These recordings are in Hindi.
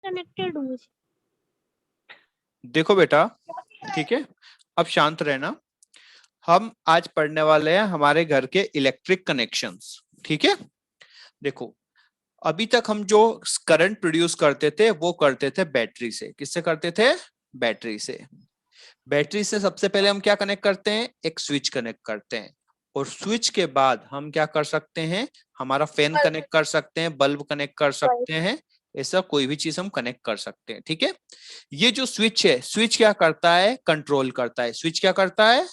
कनेक्टेड हूँ। देखो बेटा, ठीक है, अब शांत रहना। हम आज पढ़ने वाले हैं हमारे घर के इलेक्ट्रिक कनेक्शंस, ठीक है। देखो, अभी तक हम जो करंट प्रोड्यूस करते थे वो करते थे बैटरी से। किससे करते थे? बैटरी से। बैटरी से सबसे पहले हम क्या कनेक्ट करते हैं? एक स्विच कनेक्ट करते हैं, और स्विच के बाद हम क्या कर सकते हैं? हमारा फैन कनेक्ट कर सकते हैं, बल्ब कनेक्ट कर सकते हैं, ऐसा कोई भी चीज हम कनेक्ट कर सकते हैं, ठीक है। ये जो स्विच है, स्विच क्या करता है? कंट्रोल करता है। स्विच क्या करता है?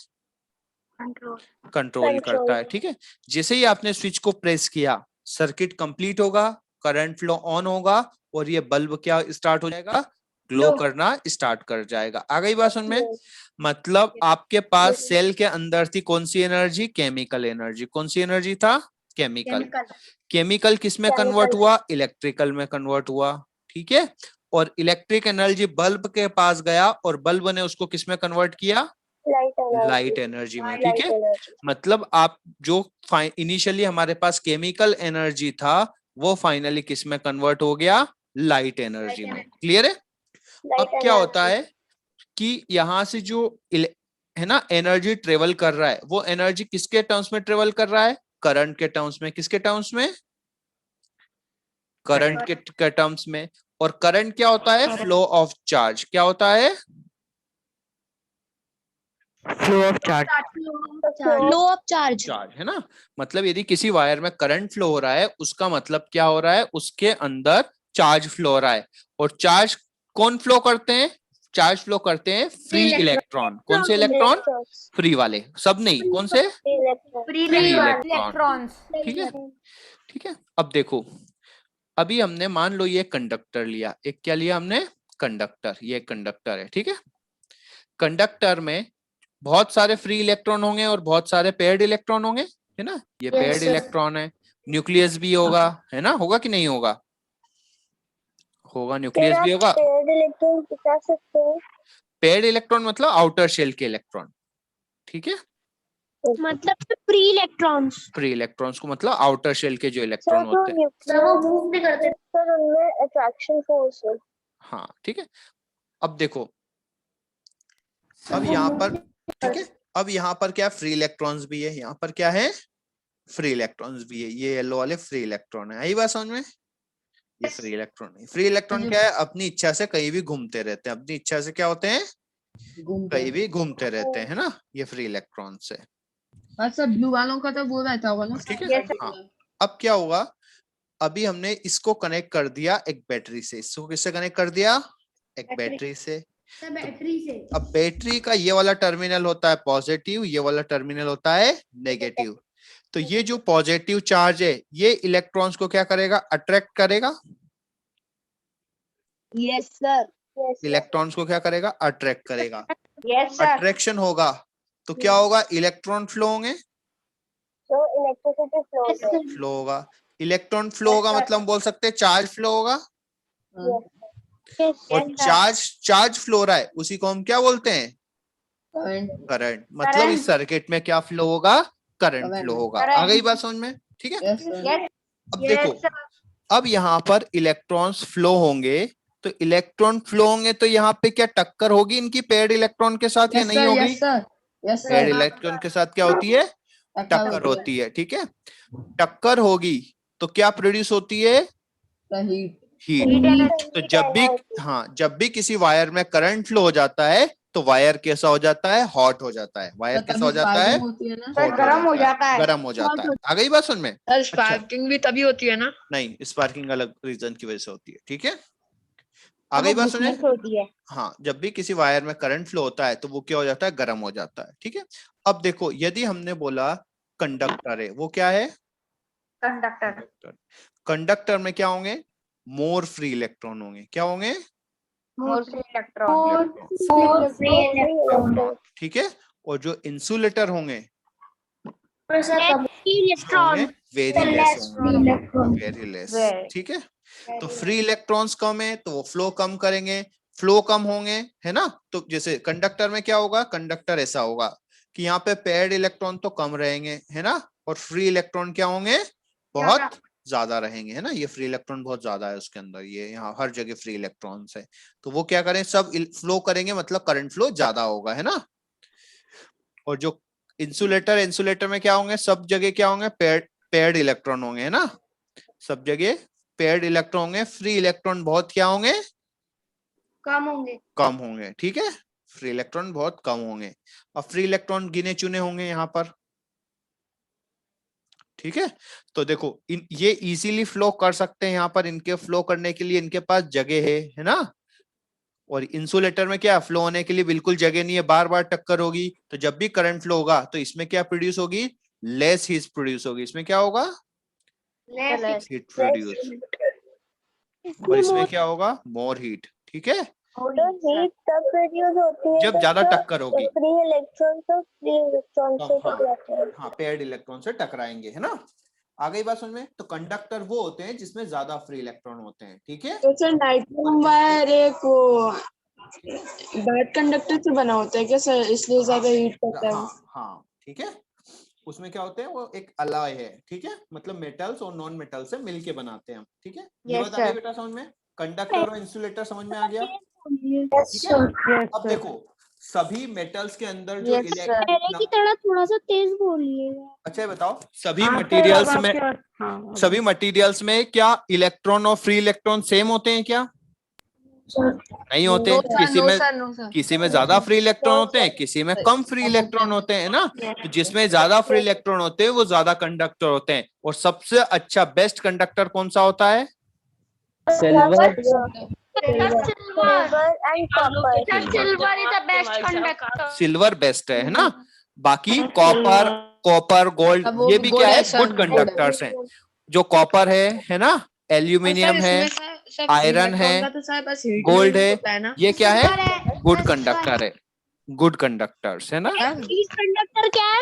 कंट्रोल करता है, ठीक है। जैसे ही आपने स्विच को प्रेस किया, सर्किट कंप्लीट होगा, करंट फ्लो ऑन होगा, और ये बल्ब क्या स्टार्ट हो जाएगा? ग्लो करना स्टार्ट कर जाएगा। आ गई बात समझ में? मतलब आपके पास सेल के अंदर थी कौन सी एनर्जी? Chemical energy. कौन सी एनर्जी था? केमिकल। केमिकल किस में कन्वर्ट हुआ? इलेक्ट्रिकल में कन्वर्ट हुआ, ठीक है। और इलेक्ट्रिक एनर्जी बल्ब के पास गया, और बल्ब ने उसको किस में कन्वर्ट किया? लाइट एनर्जी में, ठीक है। मतलब आप जो इनिशियली हमारे पास केमिकल एनर्जी था, वो फाइनली किस में कन्वर्ट हो गया? लाइट एनर्जी में। क्लियर है? अब क्या होता है कि यहां से जो है ना एनर्जी ट्रेवल कर रहा है, वो एनर्जी किसके टर्म्स में ट्रेवल कर रहा है? करंट के टर्म्स में। किसके टर्म्स में? करंट के टर्म्स में। और करंट क्या होता है? Flow of charge. क्या होता है? Flow of charge. Flow of charge है ना। मतलब यदि किसी वायर में करंट फ्लो हो रहा है, उसका मतलब क्या हो रहा है? उसके अंदर चार्ज फ्लो हो रहा है। और चार्ज कौन फ्लो करते हैं? चार्ज फ्लो करते हैं फ्री इलेक्ट्रॉन। कौन से इलेक्ट्रॉन? फ्री वाले, सब नहीं। कौन से? फ्री इलेक्ट्रॉन, ठीक है। ठीक है, अब देखो, अभी हमने मान लो ये कंडक्टर लिया। एक क्या लिया हमने? कंडक्टर। ये कंडक्टर है, ठीक है। कंडक्टर में बहुत सारे फ्री इलेक्ट्रॉन होंगे और बहुत सारे पेयर्ड इलेक्ट्रॉन होंगे, है ना। ये पेयर्ड इलेक्ट्रॉन है। न्यूक्लियस भी होगा, है ना। होगा कि नहीं होगा? होगा, न्यूक्लियस भी होगा। पेयर्ड इलेक्ट्रॉन बता सकते हैं? पेयर्ड इलेक्ट्रॉन मतलब आउटर शेल के इलेक्ट्रॉन, ठीक है। मतलब फ्री इलेक्ट्रॉन्स। फ्री इलेक्ट्रॉन्स को मतलब आउटर शेल के जो इलेक्ट्रॉन होते हैं। वो मूव नहीं करते सर, उनमें अट्रैक्शन फोर्स है। हाँ, ठीक है। अब देखो, अब यहाँ पर, ठीक है, अब यहाँ पर क्या? फ्री इलेक्ट्रॉन्स भी है। यहाँ पर क्या है? फ्री इलेक्ट्रॉन्स भी है। ये येलो वाले फ्री इलेक्ट्रॉन है। आई बात समझ में? ये फ्री इलेक्ट्रॉन है। फ्री इलेक्ट्रॉन क्या है? अपनी इच्छा से कहीं भी घूमते रहते हैं। अपनी इच्छा से क्या होते हैं? कहीं भी घूमते रहते हैं, है ना। ये फ्री इलेक्ट्रॉन से। अच्छा, ब्लू वालों का तो वो रहता होगा ना, ठीक है। हाँ, अब क्या होगा? अभी हमने इसको कनेक्ट कर दिया एक बैटरी से। इसको किससे कनेक्ट कर दिया? एक बैटरी से। अब बैटरी का ये वाला टर्मिनल होता है पॉजिटिव, ये वाला टर्मिनल होता है नेगेटिव। तो ये जो पॉजिटिव चार्ज है, ये इलेक्ट्रॉन्स को क्या करेगा? अट्रैक्ट करेगा। Yes sir. इलेक्ट्रॉन्स को क्या करेगा? अट्रैक्ट करेगा। Yes sir. अट्रैक्शन होगा तो क्या होगा? इलेक्ट्रॉन फ्लो होंगे। तो इलेक्ट्रिसिटी फ्लो होगा। इलेक्ट्रॉन फ्लो होगा मतलब हम बोल सकते हैं चार्ज फ्लो होगा। और चार्ज फ्लो हो रहा है, उसी को हम क्या बोलते हैं? करंट। मतलब इस सर्किट में क्या फ्लो होगा? करंट फ्लो होगा। आ गई बात समझ में? ठीक है। अब देखो, अब यहाँ पर इलेक्ट्रॉन्स फ्लो होंगे, तो इलेक्ट्रॉन फ्लो होंगे तो यहाँ पे क्या टक्कर होगी इनकी पेयर्ड इलेक्ट्रॉन के साथ या नहीं होगी? पेयर्ड इलेक्ट्रॉन के साथ क्या होती है? टक्कर होती है, ठीक है। टक्कर होगी तो क्या प्रोड्यूस होती है? हीट। तो जब भी, हाँ, जब भी किसी वायर में करंट फ्लो हो जाता है तो वायर कैसा हो जाता है? हॉट हो जाता है। वायर कैसा हो जाता है? गर्म हो जाता है। गर्म हो जाता है। आ गई बात समझ में? स्पार्किंग भी तभी होती है ना? नहीं, स्पार्किंग अलग रीजन की वजह से होती है, ठीक है। आ गई बात समझ में? हाँ, जब भी किसी वायर में करंट फ्लो होता है तो वो क्या हो जाता है? गर्म हो जाता है, ठीक है। अब देखो, यदि हमने बोला कंडक्टर है, वो क्या है? कंडक्टर। कंडक्टर में क्या होंगे? मोर फ्री इलेक्ट्रॉन होंगे। क्या होंगे? More free electron. ठीक है। और जो इंसुलेटर होंगे इलेक्ट्रॉन वेरी लेस, ठीक है। तो फ्री इलेक्ट्रॉन्स कम है तो वो फ्लो कम करेंगे। फ्लो कम होंगे, है ना। तो जैसे कंडक्टर में क्या होगा? कंडक्टर ऐसा होगा कि यहाँ पे पेयर्ड इलेक्ट्रॉन तो कम रहेंगे, है ना। और फ्री इलेक्ट्रॉन क्या होंगे? बहुत ज्यादा रहेंगे, है ना, ये फ्री इलेक्ट्रॉन बहुत ज्यादा है उसके अंदर, ये यहाँ हर जगह फ्री इलेक्ट्रॉन्स है, तो वो क्या करें, सब फ्लो करेंगे, मतलब करंट फ्लो ज्यादा होगा, है ना। और जो इंसुलेटर, इंसुलेटर में क्या होंगे, सब जगह क्या होंगे, पेयर्ड इलेक्ट्रॉन होंगे, है ना, सब जगह पेयर्ड इलेक्ट्रॉन होंगे, फ्री इलेक्ट्रॉन बहुत क्या होंगे, कम होंगे। कम होंगे, ठीक है, फ्री इलेक्ट्रॉन बहुत कम होंगे, और फ्री इलेक्ट्रॉन गिने चुने होंगे यहाँ पर, ठीक है। तो देखो ये इजीली फ्लो कर सकते हैं, यहाँ पर इनके फ्लो करने के लिए इनके पास जगह है ना। और इंसुलेटर में क्या, फ्लो होने के लिए बिल्कुल जगह नहीं है, बार बार टक्कर होगी, तो जब भी करंट फ्लो होगा तो इसमें क्या प्रोड्यूस होगी, लेस हीट प्रोड्यूस होगी, इसमें क्या होगा, हीट प्रोड्यूस, और इसमें क्या होगा, मोर हीट, ठीक है, तो हीट तब प्रोड्यूस होती है जब ज्यादा टक्कर होगी, फ्री इलेक्ट्रॉन तो फ्री इलेक्ट्रॉन से टकराते हैं। हाँ पेयर्ड इलेक्ट्रॉन से टकराएंगे, है ना। आ गई बात समझ में। तो कंडक्टर वो होते हैं जिसमें ज्यादा फ्री इलेक्ट्रॉन होते हैं, ठीक है। तो सर नाइट्रोजन वायर एक वो बैड कंडक्टर से बना होता है क्या सर, इसलिए ज्यादा हीट करता है वो? हाँ हाँ ठीक है, उसमें क्या होते हैं, वो एक अलॉय है, ठीक है, मतलब मेटल्स और नॉन मेटल से मिलके बनाते हैं हम, ठीक है। ये बात आ गई बेटा समझ में, कंडक्टर और इंसुलेटर समझ में आ गया, ठीक है। अब देखो सभी मेटल्स के अंदर जो पहले की तरह थोड़ा सा तेज बोलिएगा। अच्छा ये बताओ, सभी मटेरियल्स में, सभी मटेरियल्स में क्या इलेक्ट्रॉन और फ्री इलेक्ट्रॉन सेम होते हैं क्या, नहीं होते, किसी में ज्यादा फ्री इलेक्ट्रॉन होते हैं, किसी में कम फ्री इलेक्ट्रॉन होते हैं ना। तो जिसमें ज्यादा फ्री इलेक्ट्रॉन होते हैं वो ज्यादा कंडक्टर होते हैं, और सबसे अच्छा बेस्ट कंडक्टर कौन सा होता है, silver and copper. Silver is the best conductor. Silver best है ना। बाकी कॉपर, कॉपर गोल्ड ये भी क्या है, गुड कंडक्टर्स हैं। जो कॉपर है ना, एल्यूमिनियम है, आयरन है, गोल्ड है, ये क्या है, गुड कंडक्टर है, गुड कंडक्टर्स है ना। हीट कंडक्टर क्या है?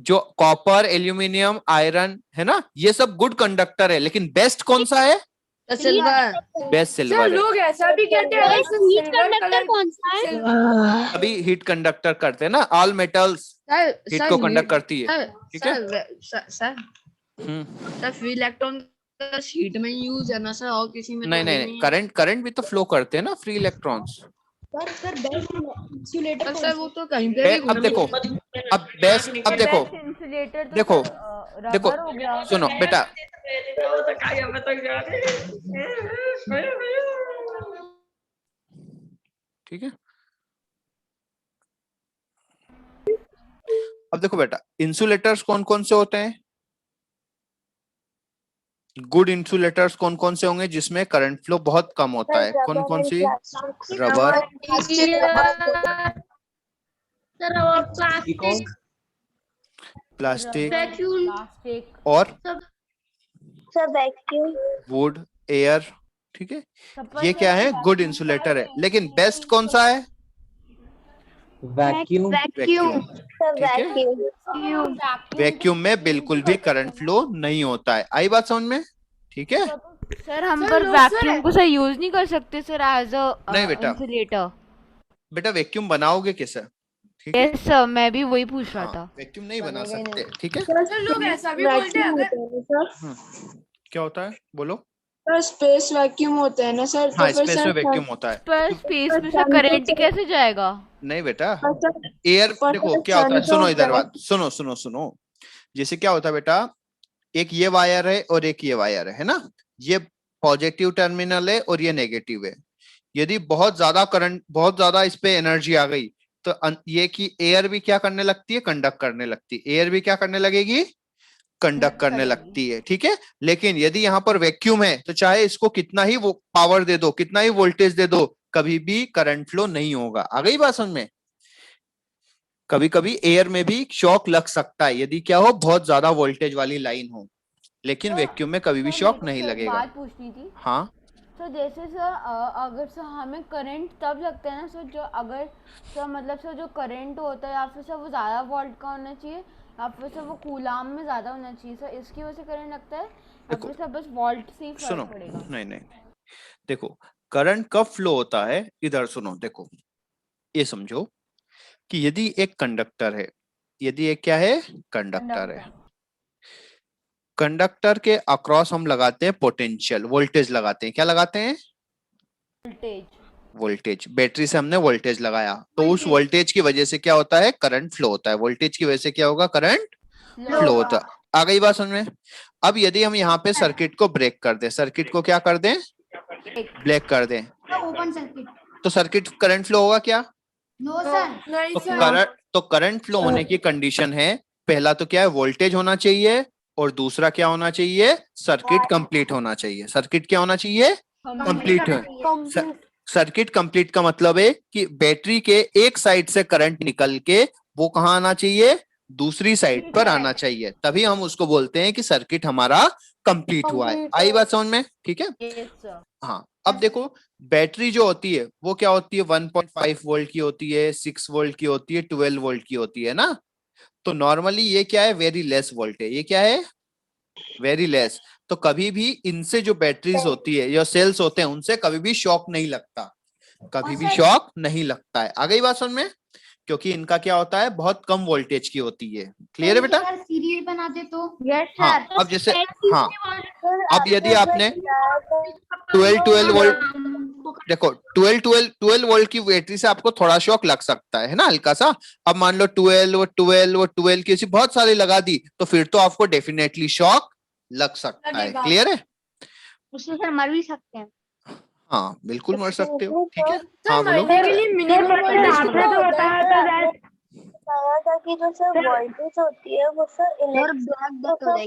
जो कॉपर, एल्यूमिनियम, आयरन है ना, ये सब गुड कंडक्टर है, लेकिन बेस्ट कौन सा है, सिल्वर। बेस्ट सिल्वर है। लोग ऐसा भी कहते हैं हीट कंडक्टर कौन सा है? अभी हीट कंडक्टर करते हैं ना, ऑल मेटल्स हीट को कंडक्ट करती है, ठीक है। सर फ्री इलेक्ट्रॉन हीट में यूज है ना सर, और किसी में नहीं नहीं नहीं, करंट करंट भी तो फ्लो करते हैं ना free electrons. Sir best insulator sir वो तो कहीं पे भी अब देखो, अब बेस्ट, अब देखो, देखो देखो, सुनो बेटा, ठीक है। अब देखो बेटा, इंसुलेटर्स कौन कौन से होते हैं, गुड इंसुलेटर्स कौन कौन से होंगे जिसमें करंट फ्लो बहुत कम होता है, कौन कौन सी, रबर, प्लास्टिक और सब वैक्यूम। वुड, एयर, ठीक है, ये क्या है, गुड इंसुलेटर है। लेकिन बेस्ट कौन सा है, वैक्यूम। सब ठीक है। वैक्यूम। वैक्यूम में बिल्कुल भी करंट फ्लो नहीं होता है। आई बात समझ में, ठीक है। सर हम पर वैक्यूम को सर यूज नहीं कर सकते सर एज अ नहीं बेटा, इंसुलेटर। बेटा वैक्यूम बनाओगे कैसे, ठीक है, यस सर, मैं भी वही पूछ रहा था। वैक्यूम नहीं बना सकते, ठीक है। सर लोग ऐसा भी बोलते हैं सर, क्या होता है बोलो, सर स्पेस वैक्यूम होता है ना सर, हाँ तो फिर स्पेस में सर वैक्यूम होता है। पर स्पेस में सर करंट कैसे जाएगा? नहीं बेटा, सर एयर पर देखो क्या होता है, सन सुनो तो इधर बात, सुनो सुनो सुनो, जैसे क्या होता है बेटा, एक ये वायर है और एक ये वायर है ना, ये पॉजिटिव टर्मिनल है और ये नेगेटिव है। यदि बहुत ज्यादा करंट, बहुत ज्यादा इस पे एनर्जी आ गई तो ये कि एयर भी क्या करने लगती है, कंडक्ट करने लगती है, एयर भी क्या करने लगेगी, कंडक्ट करने लगती है, ठीक है। लेकिन यदि यहाँ पर वैक्यूम है तो चाहे इसको कितना ही वो पावर दे दो, कितना ही वोल्टेज दे दो, कभी भी करंट फ्लो नहीं होगा। आ गई बात समझ में। कभी कभी एयर में भी शॉक लग सकता है यदि क्या हो, बहुत ज्यादा वोल्टेज वाली लाइन हो, लेकिन वैक्यूम में कभी भी शॉक नहीं लगेगा। बात पूछनी थी हाँ सर, जैसे सर अगर सर हमें करंट तब लगता है ना सर, जो अगर सर मतलब सर जो करंट होता है या फिर सर वो ज़्यादा वोल्ट का होना चाहिए या फिर सर वो कूलाम में ज़्यादा होना चाहिए सर, इसकी वजह से करंट लगता है या फिर सर बस वोल्ट से ही सुनो, फर्क पड़ेगा? नहीं नहीं, देखो करंट कब फ्लो होता है, इधर सुनो, देखो ये समझो कि यदि एक कंडक्टर है, यदि एक क्या है, कंडक्टर है, कंडक्टर के अक्रॉस हम लगाते हैं पोटेंशियल, वोल्टेज लगाते हैं। क्या लगाते हैं? वोल्टेज। वोल्टेज। बैटरी से हमने वोल्टेज लगाया तो उस वोल्टेज की वजह से क्या होता है? करंट फ्लो होता है। वोल्टेज की वजह से क्या होगा? करंट फ्लो होता है। आ गई बात समझ में? अब यदि हम यहाँ पे सर्किट को ब्रेक कर दें, सर्किट को क्या कर दें? ब्रेक कर दें, ओपन सर्किट। तो सर्किट करंट फ्लो होगा क्या? No sir. नहीं तो करंट फ्लो होने की कंडीशन है, पहला तो क्या है? वोल्टेज होना चाहिए, और दूसरा क्या होना चाहिए? सर्किट कंप्लीट होना चाहिए। सर्किट क्या होना चाहिए? कंप्लीट है। सर्किट कंप्लीट का मतलब है कि बैटरी के एक साइड से करंट निकल के वो कहाँ आना चाहिए? दूसरी साइड पर आना चाहिए, तभी हम उसको बोलते हैं कि सर्किट हमारा कंप्लीट हुआ है। आई बात समझ में? ठीक है। Yes sir. हाँ, अब देखो बैटरी जो होती है वो क्या होती है? 1.5 वोल्ट की होती है, 6 वोल्ट की होती है, 12 वोल्ट की होती है ना। तो नॉर्मली ये क्या है? वेरी लेस वोल्ट है। ये क्या है? Very less. तो कभी भी इनसे जो बैटरीज होती है या सेल्स होते हैं उनसे कभी भी शॉक नहीं लगता, कभी भी शॉक नहीं लगता है। आ गई बात समझ में? क्योंकि इनका क्या होता है? बहुत कम वोल्टेज की होती है। क्लियर है बेटा? सीरियल बनाते तो यस हाँ, अब जैसे हाँ, अब यदि आपने 12 वोल्ट, देखो 12 वोल्ट की बैटरी से आपको थोड़ा शॉक लग सकता है ना, हल्का सा। अब मान लो 12 की ऐसी बहुत सारी लगा दी तो फिर तो आपको डेफिनेटली शॉक लग सकता है। क्लियर है? उससे सर मर भी सकते हैं। हाँ बिल्कुल मर सकते हो। ठीक है। सर हाँ बोलो। मरने के लिए मिनिमम वोल्टेज आपने कितना जो होता है? बताया था कि जो सर वोल्टेज होती है वो सर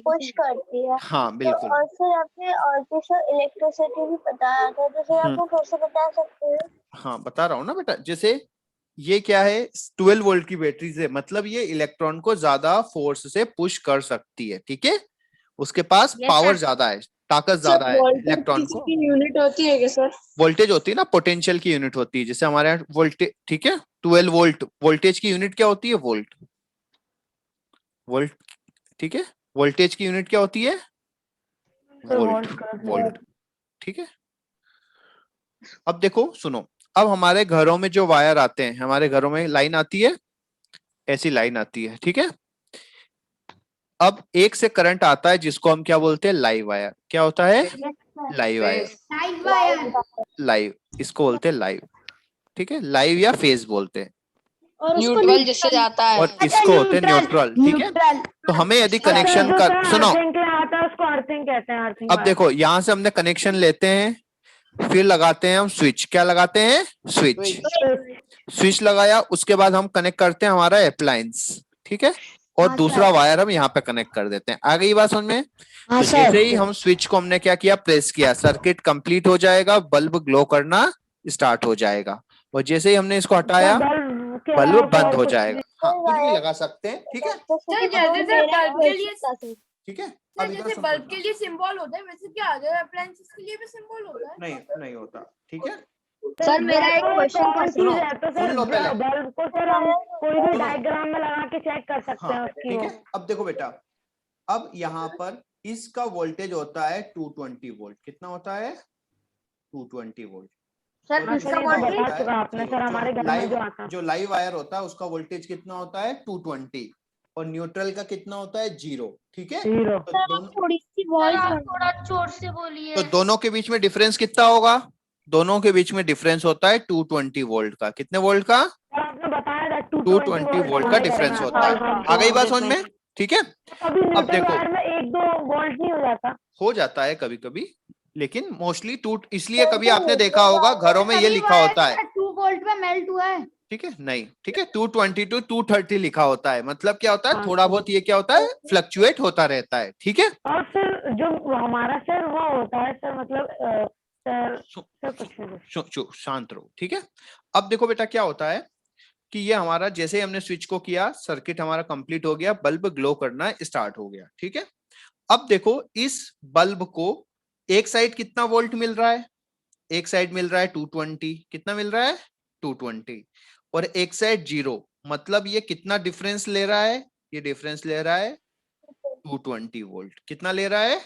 पुश करती है। हाँ तो बिल्कुल। और सर आपने और भी सर इलेक्ट्रिसिटी भी बताया था, तो सर आप वो कैसे बता सकते हैं? हाँ बता रहा हूँ ना बेटा, जैसे ये क्या है? 12 वोल्ट की बैटरी से मतलब ये इलेक्ट्रॉन को ज्यादा फोर्स से पुश कर सकती है। ठीक है, उसके पास पावर ज्यादा है, ताकत ज्यादा है इलेक्ट्रॉन को। यूनिट होती है क्या सर? वोल्टेज होती है ना, पोटेंशियल की यूनिट होती है। जैसे हमारे यहाँ वोल्टेज, ठीक है, 12 वोल्ट, वोल्टेज की यूनिट क्या होती है? वोल्ट। वोल्ट, ठीक है, वोल्टेज की यूनिट क्या होती है? वोल्ट। वोल्ट, ठीक है। अब देखो सुनो, अब हमारे घरों में जो वायर आते हैं, हमारे घरों में लाइन आती है, ऐसी लाइन आती है, ठीक है। अब एक से करंट आता है जिसको हम क्या बोलते हैं? Live wire. क्या होता है? Live wire. लाइव, इसको बोलते हैं लाइव। ठीक है, लाइव या फेज बोलते हैं। और उसको न्यूट्रल जिससे जाता है। और इसको होते हैं न्यूट्रल। ठीक है, तो हमें यदि कनेक्शन का सुनो, उसको अर्थिंग कहते हैं। अर्थिंग अब देखो यहां से हमने कनेक्शन लेते हैं, फिर लगाते हैं हम स्विच। क्या लगाते हैं? स्विच। स्विच लगाया, उसके बाद हम कनेक्ट करते हैं हमारा अप्लायंस, ठीक है, और दूसरा वायर हम यहाँ पे कनेक्ट कर देते हैं। आ गई बात समझ में? तो जैसे ही हम स्विच को हमने क्या किया? प्रेस किया, सर्किट कंप्लीट हो जाएगा, बल्ब ग्लो करना स्टार्ट हो जाएगा, और जैसे ही हमने इसको हटाया बल्ब बंद हो जाएगा। हाँ, कुछ भी लगा सकते हैं। ठीक है, सर जैसे बल्ब के लिए, ठीक है। सर अब इधर जैसे समझना। बल्ब के लिए सिंबल होता है वैसे क्या अदर अप्लायंसेस के लिए भी सिंबल होता है? नहीं, नहीं होता। ठीक है, सर मेरा एक क्वेश्चन था। सुनो, सुन लो पहले। बल्ब को सर हम कोई भी डायग्राम में लगा के चेक कर सकते हैं हाँ उसकी। ठीक है, अब देखो बेटा, अब यहाँ पर इसका वोल्टेज होता है 220 वोल्ट। कितना होता है? 220 वोल्ट। सर और इसका इसका वोल्टेज होता है, चुका आपने सर, हमारे घर में जो आता है। जो लाइव वायर होता है उसका वोल्टेज कितना होता है? 220। और न्यूट्रल का कितना होता है? 0। ठीक है, जीरो। तो दोनों, थोड़ी सी वॉइस थोड़ा जोर से बोलिए। तो दोनों के बीच में डिफरेंस कितना होगा? दोनों के बीच में डिफरेंस होता है 220 वोल्ट का। कितने वोल्ट का? आपने बताया था 220 वोल्ट का डिफरेंस होता है। आ गई बात समझ में? ठीक है, अभी अब देखो, वायर में 1-2 वोल्ट नहीं हो जाता? हो जाता है कभी कभी, लेकिन मोस्टली टूट, इसलिए कभी आपने देखा होगा घरों में ये लिखा होता है। 2 वोल्ट में मेल्ट हुआ है। ठीक है, नहीं, ठीक है, 220 to 230 लिखा होता है। मतलब क्या होता है? थोड़ा बहुत ये क्या होता है? फ्लक्चुएट होता रहता है। ठीक है, और सर जो हमारा सर वो होता है सर, मतलब शांत रहो। ठीक है, अब देखो बेटा क्या होता है कि ये हमारा, जैसे ही हमने स्विच को किया, सर्किट हमारा कंप्लीट हो गया, बल्ब ग्लो करना स्टार्ट हो गया। ठीक है, अब देखो इस बल्ब को एक साइड कितना वोल्ट मिल रहा है? एक साइड मिल रहा है 220। कितना मिल रहा है? 220। और एक साइड 0, मतलब ये कितना डिफरेंस ले रहा है? ये डिफरेंस ले रहा है 220 वोल्ट। कितना ले रहा है?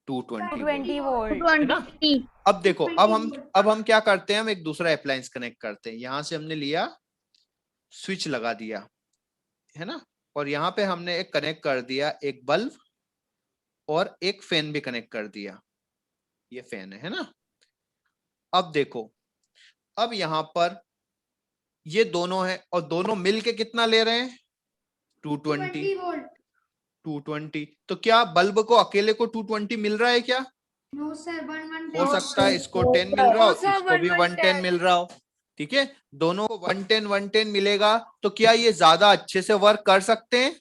220 वोल्ट, है ना? अब देखो, अब हम क्या करते हैं? हम एक दूसरा अप्लायंस कनेक्ट करते हैं। यहां से हमने लिया, स्विच लगा दिया, है ना, और यहाँ पे हमने एक कनेक्ट कर दिया एक बल्ब, और एक फैन भी कनेक्ट कर दिया, ये फैन है ना। अब देखो, अब यहां पर ये दोनों है और दोनों मिलके कितना ले रहे हैं 220 वोल्ट। 220। तो क्या बल्ब को अकेले को 220 मिल रहा है क्या? नो सर, 110 हो सकता है इसको 10 मिल रहा हो, इसको भी 110 मिल रहा हो, ठीक है। दोनों को 110 110 मिलेगा, तो क्या ये ज्यादा अच्छे से वर्क कर सकते हैं?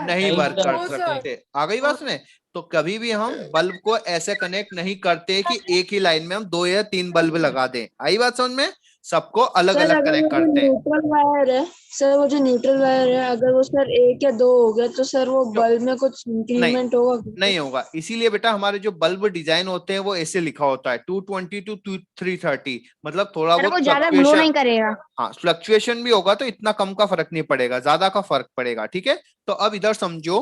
नहीं वर्क कर सकते। आ गई बात में? तो कभी भी हम बल्ब को ऐसे कनेक्ट नहीं करते कि एक ही लाइन में हम 2 या 3 बल्ब लगा दें। आई बात समझ में? सबको अलग सर अलग अगर कनेक्ट वो जो करते हैं। न्यूट्रल वायर है, सर वो जो न्यूट्रल वायर है, अगर वो सर 1 या 2 हो गया तो सर वो क्यों? बल्ब में कुछ इंक्रीमेंट होगा क्या? नहीं होगा। इसीलिए बेटा हमारे जो बल्ब डिजाइन होते हैं वो ऐसे लिखा होता है 220 to 330, मतलब थोड़ा सर वो बहुत ज्यादा ग्लो नहीं करेगा। हाँ फ्लक्चुएशन भी होगा तो इतना कम का फर्क नहीं पड़ेगा, ज्यादा का फर्क पड़ेगा, ठीक है। तो अब इधर समझो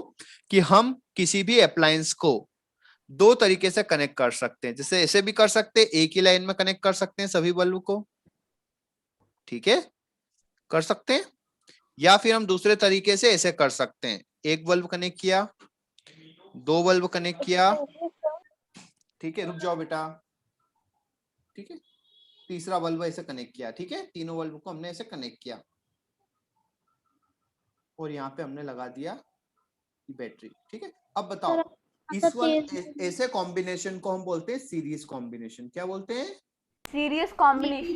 कि हम किसी भी अप्लायंस को 2 तरीके से कनेक्ट कर सकते हैं। जैसे ऐसे भी कर सकते हैं, एक ही लाइन में कनेक्ट कर सकते हैं सभी बल्ब को, ठीक है, कर सकते हैं। या फिर हम दूसरे तरीके से ऐसे कर सकते हैं, एक बल्ब कनेक्ट किया, 2 बल्ब कनेक्ट किया, ठीक है, रुक जाओ बेटा, ठीक है, तीसरा बल्ब ऐसे कनेक्ट किया, ठीक है, तीनों बल्ब को हमने ऐसे कनेक्ट किया और यहाँ पे हमने लगा दिया बैटरी, ठीक है। अब बताओ, इस वाले ऐसे कॉम्बिनेशन को हम बोलते हैं सीरीज कॉम्बिनेशन। क्या बोलते हैं? Serious combination.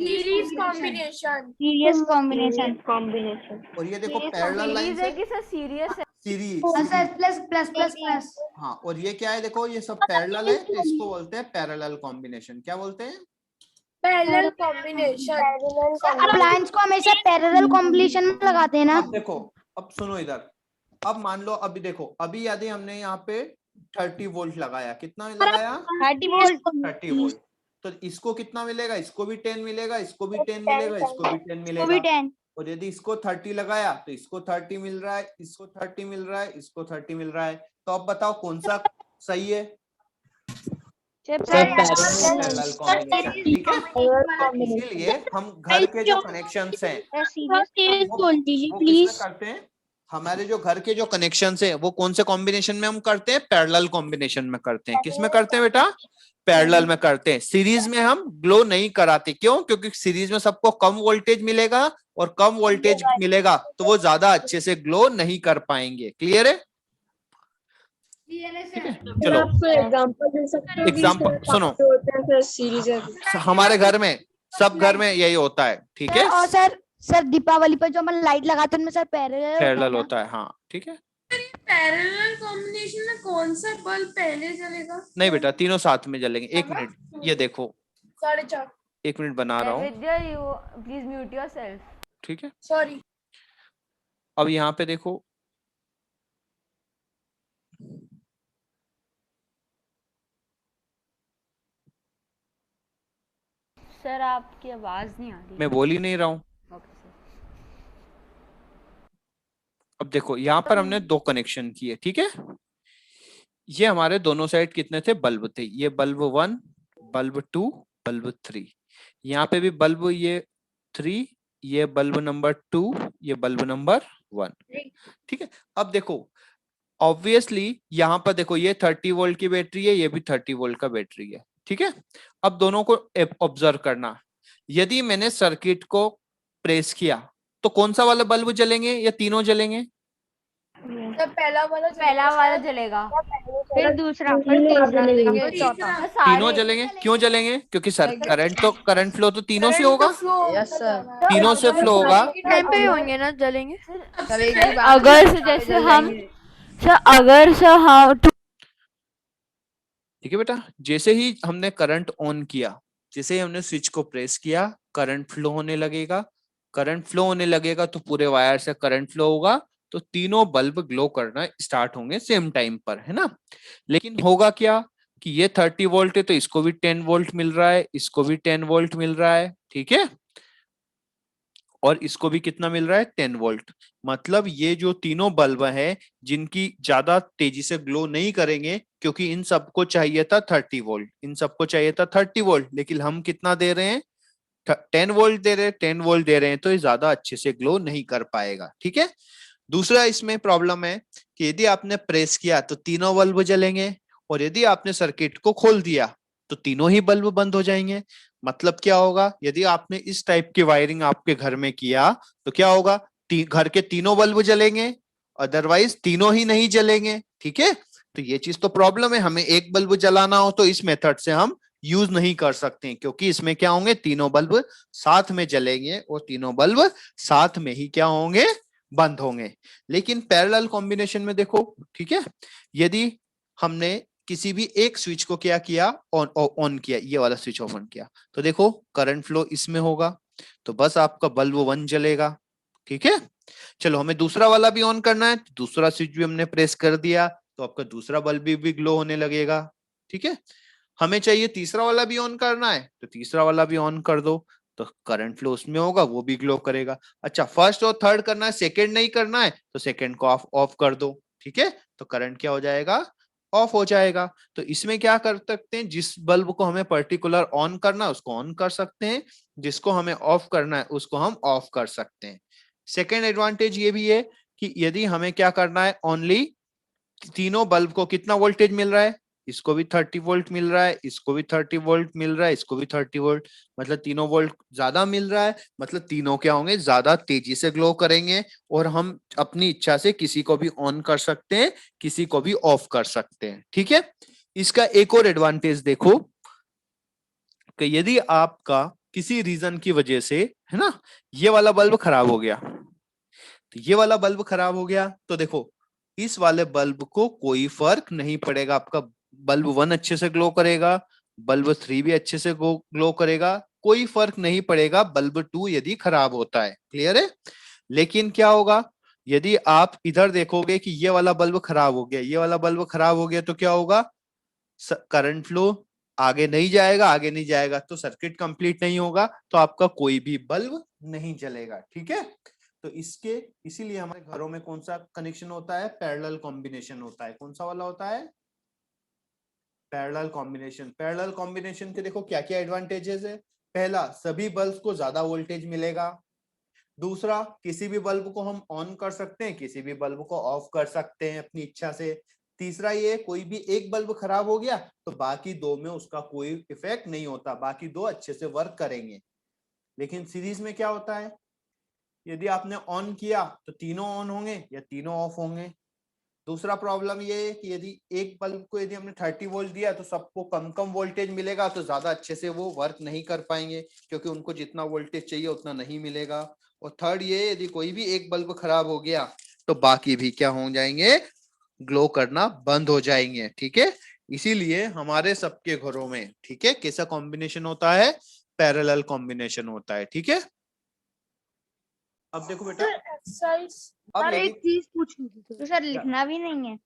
Series combination. और ये देखो पैरेलल लाइन सीरीज है से कि सर सीरियस है? Series, sir plus plus plus plus. हाँ, और ये क्या है देखो, ये सब पैरेलल है तो इसको बोलते हैं पैरेलल कॉम्बिनेशन। क्या बोलते हैं? Parallel combination. अप्लायंस को हमेशा पैरेलल कॉम्बिनेशन में लगाते हैं ना। अब देखो, अब सुनो इधर, अब मान लो अभी देखो, अभी यदि हमने यहाँ पे 30 वोल्ट लगाया, कितना लगाया 30 वोल्ट। 30 वोल्ट, तो इसको कितना मिलेगा? इसको भी 10 मिलेगा, इसको भी 10 मिलेगा, इसको भी 10 वो भी मिलेगा। 10। और यदि इसको 30 लगाया तो इसको 30 मिल रहा है, इसको 30 मिल रहा है, इसको 30 मिल रहा है। तो अब बताओ कौन सा सही है? पैरेलल कॉम्बिनेशन, ठीक है। तो इसीलिए हम घर के जो कनेक्शंस हैं वो किसमें करते हैं? हमारे जो घर के जो कनेक्शंस है वो कौन से कॉम्बिनेशन में हम करते हैं? पैरेलल कॉम्बिनेशन में करते हैं। किसमें करते हैं बेटा? पैरेलल में करते हैं। सीरीज में हम ग्लो नहीं कराते। क्यों? क्योंकि सीरीज में सबको कम वोल्टेज मिलेगा और कम वोल्टेज मिलेगा तो वो ज्यादा अच्छे से ग्लो नहीं कर पाएंगे। क्लियर है? चलो आपको एग्जांपल दे सकते हो? एग्जांपल सुनो, होते हैं सर सीरीज हमारे घर में, सब घर में यही होता है, ठीक है। और सर दीपावली पर जो हम लाइट लगाते हैं उनमें सर पैरेलल होता है, हाँ, ठीक है। पैरेलल कॉम्बिनेशन में कौन सा बल्ब पहले जलेगा? नहीं बेटा, तीनों साथ में जलेंगे। एक मिनट, ये देखो, 4:30। एक मिनट बना रहा हूँ, विद्या यू प्लीज म्यूट योरसेल्फ। ठीक है। सॉरी। अब यहाँ पे देखो, सर आपकी आवाज नहीं आ रही। मैं बोल ही नहीं रहा हूँ। Okay sir. अब देखो यहाँ पर हमने 2 कनेक्शन किए, ठीक है। ये हमारे दोनों साइड कितने थे? बल्ब थे। ये बल्ब 1, बल्ब 2, बल्ब 3। यहाँ पे भी बल्ब ये 3, ये बल्ब नंबर 2, ये बल्ब नंबर 1, ठीक है। अब देखो ऑब्वियसली यहाँ पर देखो, ये 30 वोल्ट की बैटरी है, ये भी 30 वोल्ट का बैटरी है, ठीक है। अब दोनों को ऑब्जर्व करना। यदि मैंने सर्किट को प्रेस किया तो कौन सा वाला बल्ब जलेंगे या तीनों जलेंगे? तो पहला वाला जलेगा, फिर दूसरा, फिर तीसरा, फिर चौथा। तीनों जलेंगे। क्यों जलेंगे? क्योंकि सर करंट फ्लो तो तीनों से होगा, यस सर। तीनों से फ्लो होगा। टाइम पे होंगे ना जलेंगे। अगर से जैसे हम ठीक है बेटा, जैसे ही हमने करंट ऑन किया, जैसे ही हमने स्विच को प्रेस किया, करंट फ्लो होने लगेगा। करंट फ्लो होने लगेगा तो पूरे वायर से करंट फ्लो होगा, तो तीनों बल्ब ग्लो करना स्टार्ट होंगे सेम टाइम पर, है ना। लेकिन होगा क्या कि ये 30 वोल्ट है तो इसको भी 10 वोल्ट मिल रहा है, इसको भी 10 वोल्ट मिल रहा है, ठीक है, और इसको भी कितना मिल रहा है? 10 वोल्ट। मतलब ये जो तीनों बल्ब हैं जिनकी ज्यादा तेजी से ग्लो नहीं करेंगे, क्योंकि इन सबको चाहिए था 30 वोल्ट, इन सबको चाहिए था 30 वोल्ट, लेकिन हम कितना दे रहे हैं? 10 वोल्ट दे रहे हैं, 10 वोल्ट दे रहे हैं, तो ये ज्यादा अच्छे से ग्लो नहीं कर पाएगा, ठीक है। दूसरा इसमें प्रॉब्लम है कि यदि आपने प्रेस किया तो तीनों बल्ब जलेंगे, और यदि आपने सर्किट को खोल दिया तो तीनों ही बल्ब बंद हो जाएंगे। मतलब क्या होगा, यदि आपने इस टाइप की वायरिंग आपके घर में किया तो क्या होगा, घर के तीनों बल्ब जलेंगे, अदरवाइज तीनों ही नहीं जलेंगे। ठीक है, तो ये चीज तो प्रॉब्लम है। हमें एक बल्ब जलाना हो तो इस मेथड से हम यूज नहीं कर सकते, क्योंकि इसमें क्या होंगे, तीनों बल्ब साथ में जलेंगे और तीनों बल्ब साथ में ही क्या होंगे, बंद होंगे। लेकिन पैरेलल कॉम्बिनेशन में देखो, ठीक है, यदि हमने किसी भी एक स्विच को क्या किया, ऑन किया, ये वाला स्विच ऑन किया, तो देखो करंट फ्लो इसमें होगा, तो बस आपका बल्ब 1 जलेगा। ठीक है, चलो हमें दूसरा वाला भी ऑन करना है, दूसरा स्विच भी हमने प्रेस कर दिया तो आपका दूसरा बल्ब भी ग्लो होने लगेगा। ठीक है, हमें चाहिए तीसरा वाला भी ऑन करना है, तो तीसरा वाला भी ऑन कर दो, तो करंट फ्लो उसमें होगा, वो भी ग्लो करेगा। अच्छा, फर्स्ट और थर्ड करना है, सेकंड नहीं करना है, तो सेकंड को ऑफ कर दो। ठीक है, तो करंट क्या हो जाएगा, ऑफ हो जाएगा। तो इसमें क्या कर सकते हैं, जिस बल्ब को हमें पर्टिकुलर ऑन करना है उसको ऑन कर सकते हैं, जिसको हमें ऑफ करना है उसको हम ऑफ कर सकते हैं। सेकेंड एडवांटेज ये भी है कि यदि हमें क्या करना है, ओनली तीनों बल्ब को कितना वोल्टेज मिल रहा है, इसको भी 30 वोल्ट मिल रहा है, इसको भी 30 वोल्ट मिल रहा है, इसको भी 30 वोल्ट, मतलब तीनों वोल्ट ज्यादा मिल रहा है, मतलब तीनों क्या होंगे, ज्यादा तेजी से ग्लो करेंगे, और हम अपनी इच्छा से किसी को भी ऑन कर सकते हैं, किसी को भी ऑफ कर सकते हैं। ठीक है, इसका एक और एडवांटेज देखो कि यदि आपका किसी रीजन की वजह से, है ना, ये वाला बल्ब खराब हो गया, तो ये वाला बल्ब खराब हो गया, तो देखो इस वाले बल्ब को कोई फर्क नहीं पड़ेगा, आपका बल्ब 1 अच्छे से ग्लो करेगा, बल्ब 3 भी अच्छे से ग्लो करेगा, कोई फर्क नहीं पड़ेगा बल्ब 2 यदि खराब होता है। क्लियर है? लेकिन क्या होगा, यदि आप इधर देखोगे कि ये वाला बल्ब खराब हो गया, ये वाला बल्ब खराब हो गया, तो क्या होगा, करंट फ्लो आगे नहीं जाएगा, आगे नहीं जाएगा तो सर्किट कंप्लीट नहीं होगा, तो आपका कोई भी बल्ब नहीं जलेगा। ठीक है, तो इसीलिए हमारे घरों में कौन सा कनेक्शन होता है, पैरेलल कॉम्बिनेशन होता है। कौन सा वाला होता है, पैरेलल कॉम्बिनेशन। पैरेलल कॉम्बिनेशन के देखो क्या क्या एडवांटेजेस है। पहला, सभी बल्ब को ज्यादा वोल्टेज मिलेगा। दूसरा, किसी भी बल्ब को हम ऑन कर सकते हैं, किसी भी बल्ब को ऑफ कर सकते हैं अपनी इच्छा से। तीसरा, ये कोई भी एक बल्ब खराब हो गया तो बाकी दो में उसका कोई इफेक्ट नहीं होता, बाकी दो अच्छे से वर्क करेंगे। लेकिन सीरीज में क्या होता है, यदि आपने ऑन किया तो तीनों ऑन होंगे या तीनों ऑफ होंगे। दूसरा प्रॉब्लम ये है कि यदि एक बल्ब को यदि हमने 30 वोल्ट दिया तो सबको कम कम वोल्टेज मिलेगा, तो ज्यादा अच्छे से वो वर्क नहीं कर पाएंगे, क्योंकि उनको जितना वोल्टेज चाहिए उतना नहीं मिलेगा। और थर्ड ये, यदि कोई भी एक बल्ब खराब हो गया तो बाकी भी क्या हो जाएंगे, ग्लो करना बंद हो जाएंगे। ठीक है, इसीलिए हमारे सबके घरों में, ठीक है, कैसा कॉम्बिनेशन होता है, पैरेलल कॉम्बिनेशन होता है। ठीक है, अब देखो बेटा, अब एक चीज पूछनी थी तो सर, लिखना भी नहीं है?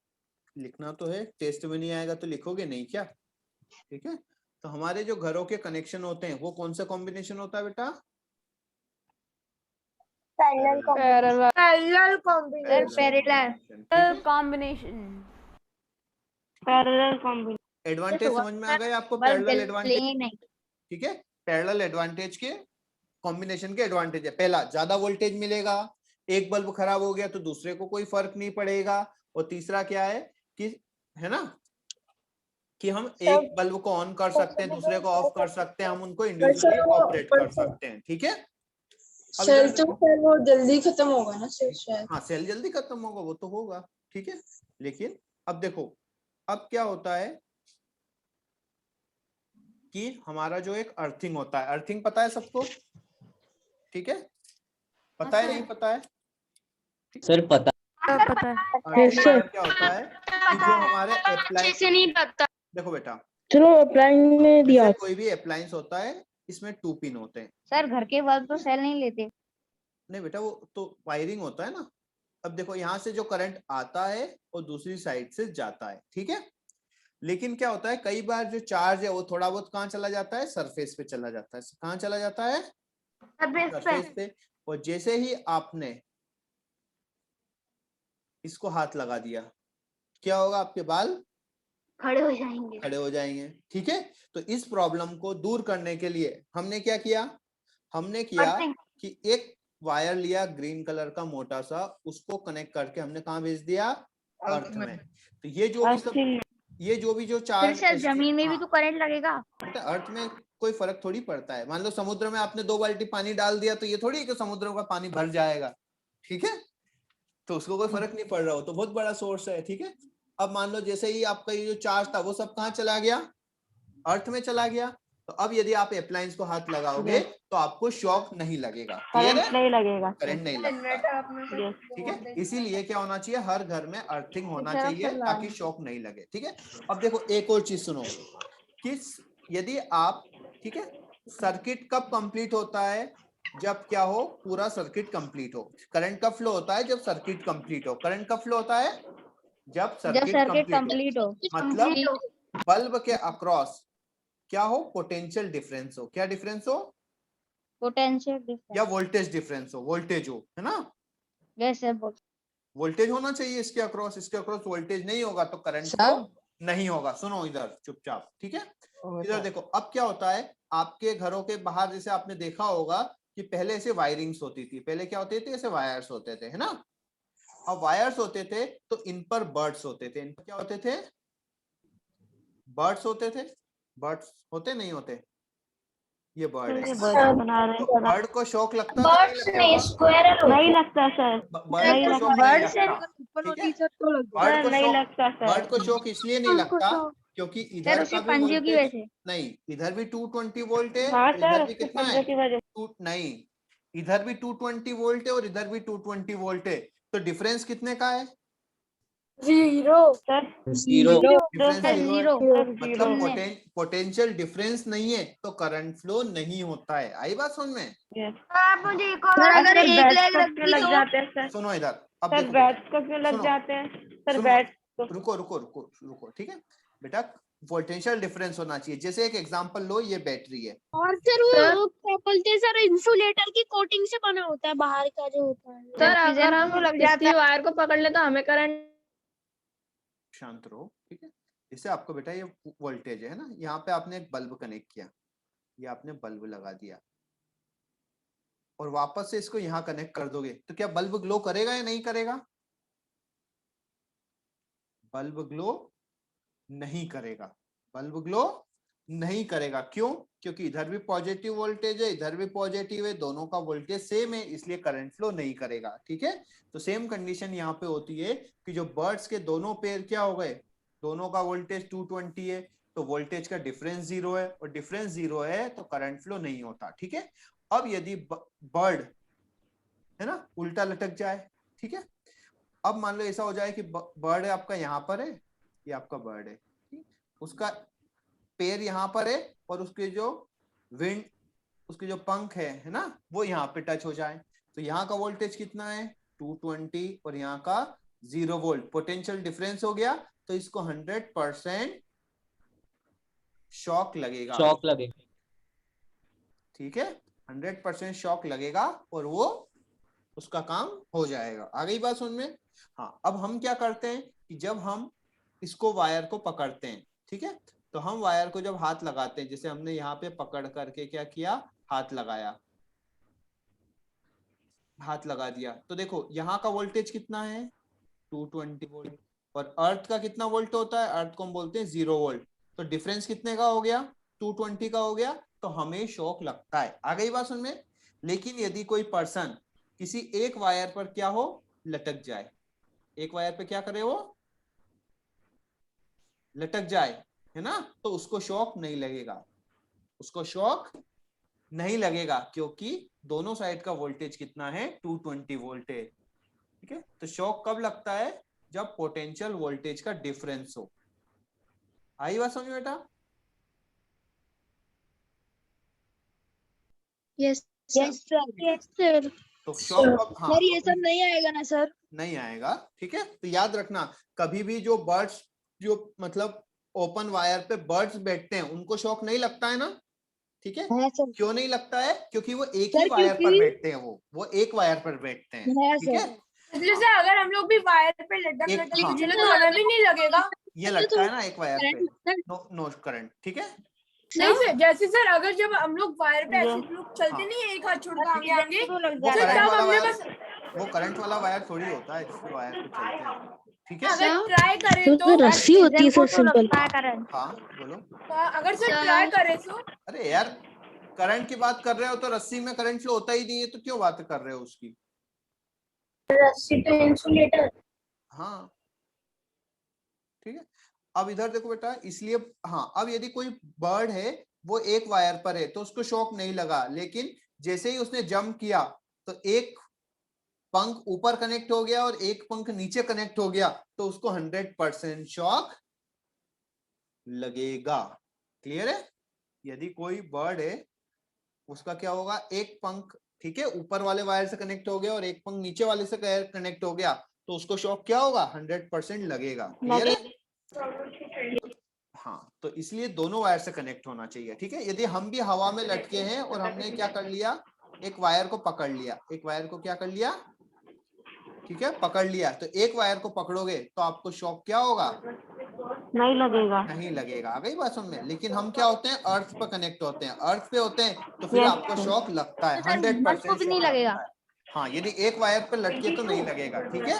लिखना तो है, टेस्ट में नहीं आएगा तो लिखोगे नहीं क्या? ठीक है, तो हमारे जो घरों के कनेक्शन होते हैं वो कौन सा कॉम्बिनेशन होता है बेटा, पैरेलल कॉम्बिनेशन। एडवांटेज समझ में आ गए आपको, पैरेलल एडवांटेज। ठीक है, पैरेलल एडवांटेज के कॉम्बिनेशन के एडवांटेज है। पहला, ज्यादा वोल्टेज मिलेगा, एक बल्ब खराब हो गया तो दूसरे को कोई फर्क नहीं पड़ेगा। और तीसरा क्या है कि, है ना, कि हम एक बल्ब को ऑन कर सकते हैं, दूसरे को ऑफ कर सकते हैं, हम उनको इंडिविजुअली ऑपरेट कर सकते हैं। ठीक है, सेल तो वो जल्दी खत्म होगा ना सेल? हाँ, सेल जल्दी खत्म होगा, वो तो होगा। ठीक है, लेकिन अब देखो, अब क्या होता है कि हमारा जो एक अर्थिंग होता है, अर्थिंग पता है सबको? ठीक है, पता है नहीं पता है? सर पता अर्थिंग क्या होता है कि जो हमारे अप्लायंस, नहीं पता। देखो बेटा, चलो अप्लाइंस ने दिया, कोई भी अप्लायंस होता है इसमें 2 पिन होते हैं। सर घर के बल्ब तो सेल नहीं लेते। नहीं बेटा, वो तो वायरिंग होता है ना। अब देखो, यहाँ से जो करंट आता है और दूसरी साइड से जाता है। ठीक है, लेकिन क्या होता है, कई बार जो चार्ज है वो थोड़ा बहुत कहाँ चला जाता है, सरफेस पे चला जाता है। कहाँ चला जाता है, सरफेस पे। और जैसे ही आपने इसको हाथ लगा दिया, क्या होगा, आपके बाल खड़े हो जाएंगे। खड़े हो जाएंगे। ठीक है, तो इस प्रॉब्लम को दूर करने के लिए हमने क्या किया, हमने किया कि एक वायर लिया ग्रीन कलर का मोटा सा, उसको कनेक्ट करके हमने कहाँ भेज दिया, अर्थ में। तो ये जो भी सब, ये जो भी जो चार्ज जमीन में भी तो करंट लगेगा। बेटा अर्थ में कोई फर्क थोड़ी पड़ता है। मान लो समुद्र में आपने 2 बाल्टी पानी डाल दिया तो ये थोड़ी है कि समुद्र का पानी भर जाएगा, ठीक है, तो उसको कोई फर्क नहीं पड़ रहा हो, तो बहुत बड़ा सोर्स है, ठीक है। अब मान लो जैसे ही आपका ये जो चार्ज था वो सब कहाँ चला गया, अर्थ में चला गया। तो अब यदि आप अप्लायंस को हाथ लगाओगे तो आपको शॉक नहीं लगेगा, करंट नहीं लगेगा, करंट नहीं लगता, ठीक है। इसीलिए क्या होना चाहिए, हर घर में अर्थिंग होना चाहिए ताकि शॉक नहीं लगे, ठीक है। अब देखो एक और चीज सुनो कि यदि आप, ठीक है, सर्किट कब कंप्लीट होता है, जब क्या हो, पूरा सर्किट कंप्लीट हो। करंट कब फ्लो होता है, जब सर्किट कंप्लीट हो। करंट कब फ्लो होता है, जब सर्किट कंप्लीट हो। मतलब बल्ब के अक्रॉस क्या हो, पोटेंशियल डिफरेंस हो। क्या डिफरेंस हो, पोटेंशियल या वोल्टेज डिफरेंस हो, वोल्टेज हो, है ना, यस सर। वोल्टेज होना चाहिए इसके अक्रॉस। इसके अक्रॉस वोल्टेज नहीं होगा तो करंट फ्लो नहीं होगा। सुनो इधर चुपचाप, ठीक है। इधर देखो अब क्या होता है, आपके घरों के बाहर जैसे आपने देखा होगा कि पहले ऐसे वायरिंग्स होती थी, पहले क्या होते थे, ऐसे वायर्स होते थे, है ना। अब वायर्स होते थे तो इन पर बर्ड्स होते थे। इन पर क्या होते थे, बर्ड्स होते थे। बर्ड्स होते नहीं होते, ये बर्ड है। तो बर्ड को शौक लगता था, नहीं लगता सर, बर्ड को शौक नहीं लगता, बर्ड को शौक इसलिए नहीं लगता क्योंकि इधर का भी वोल्टेज नहीं, इधर भी 220 वोल्ट है, इधर भी कितना है, नहीं, इधर भी 220 वोल्ट है और इधर भी 220 वोल्ट है। तो डिफरेंस कितने का है, जीरो सर, मतलब पोटेंशियल डिफरेंस नहीं है तो करंट फ्लो नहीं होता है। आई बात समझ में। आप मुझे एक और अगर एक लेग रख लग जाते हैं सर, सुनो इधर, अब सर देखो बैट्स को क्यों लग जाते हैं सर, सुनो, बैट रुको रुको रुको रुको, ठीक है बेटा, पोटेंशियल डिफरेंस होना चाहिए। जैसे एक एग्जांपल लो, ये बैटरी है और सर वो क्या बोलते हैं सर, इंसुलेटर की कोटिंग से बना होता है बाहर का जो होता है। सर अगर हम इसकी वायर को पकड़ ले तो हमें करंट, शांत रहो, ठीक है। जैसे आपको बेटा ये वोल्टेज है ना, यहाँ पे आपने एक बल्ब कनेक्ट किया, ये आपने बल्ब लगा दिया और वापस से इसको यहाँ कनेक्ट कर दोगे तो क्या बल्ब ग्लो करेगा या नहीं करेगा, बल्ब ग्लो नहीं करेगा, बल्ब ग्लो नहीं करेगा। क्यों, क्योंकि इधर भी पॉजिटिव वोल्टेज है, इधर भी पॉजिटिव है, दोनों का वोल्टेज सेम है, इसलिए करंट फ्लो नहीं करेगा, ठीक है। तो सेम कंडीशन यहाँ पे होती है कि जो बर्ड्स के दोनों पेयर क्या हो गए, दोनों का वोल्टेज 220 है, तो वोल्टेज का डिफरेंस 0 है, और डिफरेंस 0 है तो करंट फ्लो नहीं होता, ठीक है। अब यदि बर्ड है ना उल्टा लटक जाए, ठीक है, अब मान लो ऐसा हो जाए कि बर्ड है आपका यहाँ पर है, ये आपका बर्ड है, उसका पैर यहाँ पर है और उसके जो विंड, उसके जो पंख है ना, वो यहाँ पे टच हो जाए, तो यहाँ का वोल्टेज कितना है 220 और यहाँ का 0 वोल्ट, पोटेंशियल डिफरेंस हो गया, तो इसको 100% शॉक लगेगा, शॉक लगे, ठीक है, 100% शॉक लगेगा और वो उसका काम हो जाएगा। आ गई बात समझ में। हाँ, अब हम क्या करते हैं कि जब हम इसको वायर को पकड़ते हैं, ठीक है, तो हम वायर को जब हाथ लगाते हैं, जैसे हमने यहाँ पे पकड़ करके क्या किया, हाथ लगाया, हाथ लगा दिया, तो देखो यहाँ का वोल्टेज कितना है 220 वोल्ट, और अर्थ का कितना वोल्ट होता है, अर्थ को हम बोलते हैं 0 वोल्ट, तो डिफरेंस कितने का हो गया 220 का हो गया, तो हमें शॉक लगता है। आ गई बात समझ में। लेकिन यदि कोई पर्सन किसी एक वायर पर क्या हो, लटक जाए, एक वायर पे क्या करे, वो लटक जाए, है ना, तो उसको शॉक नहीं लगेगा, उसको शॉक नहीं लगेगा, क्योंकि दोनों साइड का वोल्टेज कितना है 220 वोल्ट है, ठीक है। तो शॉक कब लगता है, जब पोटेंशियल वोल्टेज का डिफरेंस हो। आई बात समझ बेटा। Yes sir. तो शॉक कब, हाँ, सर ये सब नहीं आएगा ना सर, नहीं आएगा, ठीक है। तो याद रखना, कभी भी जो बर्ड्स, जो मतलब ओपन वायर पे बर्ड्स बैठते हैं, उनको शॉक नहीं लगता है ना, ठीक है। क्यों नहीं लगता है, क्योंकि वो एक ही वायर पर बैठते हैं, वो एक वायर पर बैठते हैं, ठीक है। जैसे अगर हम लोग भी वायर पे लटक हाँ, तो हमें भी नहीं लगेगा, ये लटका है ना एक वायर पे, नो करंट, ठीक है। नहीं सर, जैसे सर अगर जब हम लोग वायर पे ऐसे लोग चलते नहीं है, एक हाथ छोड़ के आगे आगे, वो सर करंट तब वाला हमने वायर, बस वो करंट वाला वायर थोड़ी होता है जिससे वायर पे चलते हैं, ठीक है। अगर ट्राई करें तो रस्सी होती है सर, सिंपल। हाँ बोलो। अगर सर ट्राई करें तो अरे यार करंट की बात कर रहे हो तो रस्सी में करंट फ्लो होता ही नहीं है, तो क्यों बात कर रहे हो उसकी? रस्सी तो इंसुलेटर। हाँ ठीक है। अब इधर देखो बेटा, इसलिए हाँ, अब यदि कोई बर्ड है वो एक वायर पर है तो उसको शॉक नहीं लगा, लेकिन जैसे ही उसने जंप किया तो एक पंख ऊपर कनेक्ट हो गया और एक पंख नीचे कनेक्ट हो गया, तो उसको 100% शॉक लगेगा। क्लियर है? यदि कोई बर्ड है उसका क्या होगा, एक पंख ठीक है ऊपर वाले वायर से कनेक्ट हो गया और एक पंख नीचे वाले से कनेक्ट हो गया, तो उसको शॉक क्या होगा, 100% लगेगा। क्लियर है? हाँ, तो इसलिए दोनों वायर से कनेक्ट होना चाहिए, ठीक है। यदि हम भी हवा में लटके हैं और हमने क्या कर लिया, एक वायर को पकड़ लिया, एक वायर को क्या कर लिया, ठीक है, पकड़ लिया, तो एक वायर को पकड़ोगे तो आपको शॉक क्या होगा, नहीं लगेगा। नहीं लगेगा। आ गई बात समझ में? लेकिन हम क्या होते हैं, अर्थ पर कनेक्ट होते हैं, अर्थ पे होते हैं तो फिर आपको शॉक लगता है, 100% नहीं लगेगा। हाँ, यदि एक वायर पर लटके तो नहीं लगेगा, ठीक है।